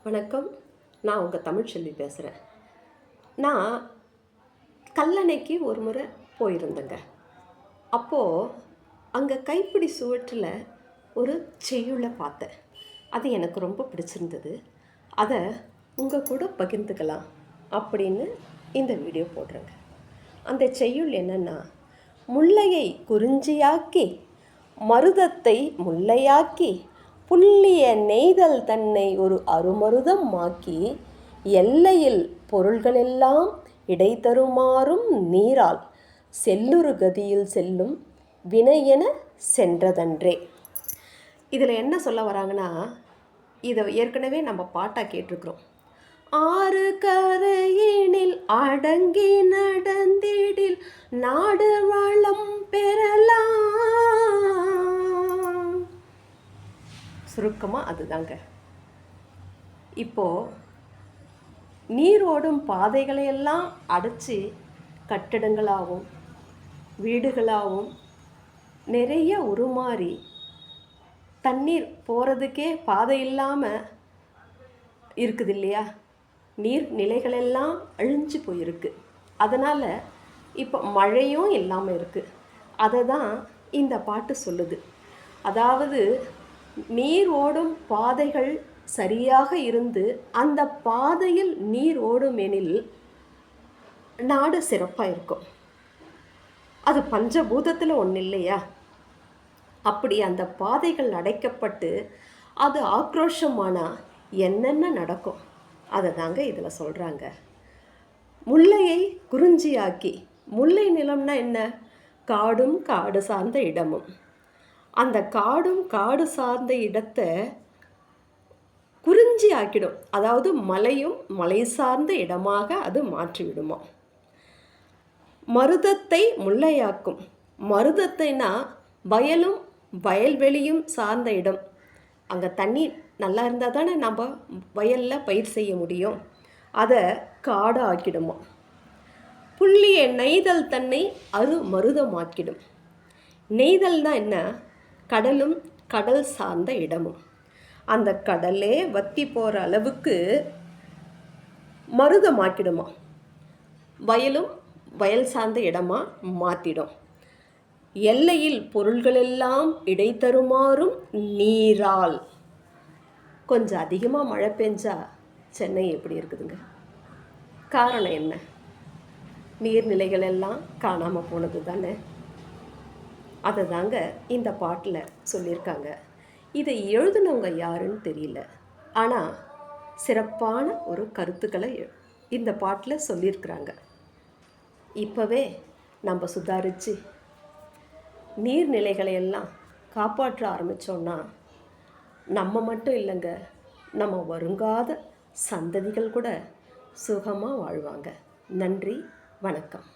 வணக்கம். நான் உங்கள் தமிழ்ச்செல்வி பேசுகிறேன். நான் கல்லணைக்கு ஒரு முறை போயிருந்தேங்க. அப்போது அங்கே கைப்பிடி சுவற்றில் ஒரு செய்யுளை பார்த்தேன். அது எனக்கு ரொம்ப பிடிச்சிருந்தது. அதை உங்கள் கூட பகிர்ந்துக்கலாம் அப்படின்னு இந்த வீடியோ போடுறேங்க. அந்த செய்யுள் என்னென்னா, முல்லையை குறிஞ்சியாக்கி மருதத்தை முல்லையாக்கி புல்லிய நெய்தல் தன்னை ஒரு அருமருதம் ஆக்கி எல்லையில் பொருள்களெல்லாம் இடைத்தருமாறும் நீரால் செல்லுறு கதியில் செல்லும் வினையென சென்றதன்றே. இதில் என்ன சொல்ல வராங்கன்னா, இதை ஏற்கனவே நம்ம பாட்டாக கேட்டிருக்கிறோம். ஆறு கரையினில் அடங்கி நடந்திடில் நாடு வளம் பெறலாம். சுருக்கமாக அதுதாங்க. இப்போது நீரோடும் பாதைகளையெல்லாம் அடைச்சி கட்டடங்களாகவும் வீடுகளாகவும் நிறைய உருமாறி தண்ணீர் போகிறதுக்கே பாதை இல்லாமல் இருக்குது இல்லையா? நீர் நிலைகளெல்லாம் அழிஞ்சு போயிருக்கு. அதனால் இப்போ மழையும் இல்லாமல் இருக்குது. அதை தான் இந்த பாட்டு சொல்லுது. அதாவது நீர் ஓடும் பாதைகள் சரியாக இருந்து அந்த பாதையில் நீர் ஓடும் எனில் நாடு சிறப்பாக இருக்கும். அது பஞ்சபூதத்தில் ஒன்று இல்லையா? அப்படி அந்த பாதைகள் அடைக்கப்பட்டு அது ஆக்ரோஷமானால் என்னென்ன நடக்கும் அதை தாங்க இதில் சொல்கிறாங்க. முல்லையை குறிஞ்சியாக்கி, முல்லை நிலம்னா என்ன? காடும் காடு சார்ந்த இடமும். அந்த காடும் காடு சார்ந்த இடத்தை குறிஞ்சி ஆக்கிடும். அதாவது மலையும் மலை சார்ந்த இடமாக அது மாற்றிவிடுமா. மருதத்தை முல்லையாக்கும். மருதத்தைனா வயலும் வயல்வெளியும் சார்ந்த இடம். அங்கே தண்ணி நல்லா இருந்தால் தானே நம்ம வயலில் பயிர் செய்ய முடியும். அதை காடு ஆக்கிடுமா. புள்ளிய நெய்தல் தன்னை மருதமாக்கிடும். நெய்தல்னா என்ன? கடலும் கடல் சார்ந்த இடமும். அந்த கடலே வத்தி போகிற அளவுக்கு மருதமாக்கிடுமா. வயலும் வயல் சார்ந்த இடமா மாற்றிடும். எல்லையில் பொருள்களெல்லாம் இடைத்தருமாறும் நீரால். கொஞ்சம் அதிகமாக மழை பெஞ்சா சென்னை எப்படி இருக்குதுங்க? காரணம் என்ன? நீர்நிலைகள் எல்லாம் காணாமல் போனது தானே. அதை தாங்க இந்த பாட்டில் சொல்லியிருக்காங்க. இதை எழுதுனவங்க யாருன்னு தெரியல. ஆனால் சிறப்பான ஒரு கருத்துக்களை இந்த பாட்டில் சொல்லியிருக்கிறாங்க. இப்போவே நம்ம சுதாரித்து நீர்நிலைகளை எல்லாம் காப்பாற்ற ஆரம்பித்தோன்னா நம்ம மட்டும் இல்லைங்க, நம்ம வருங்காத சந்ததிகள் கூட சுகமாக வாழ்வாங்க. நன்றி, வணக்கம்.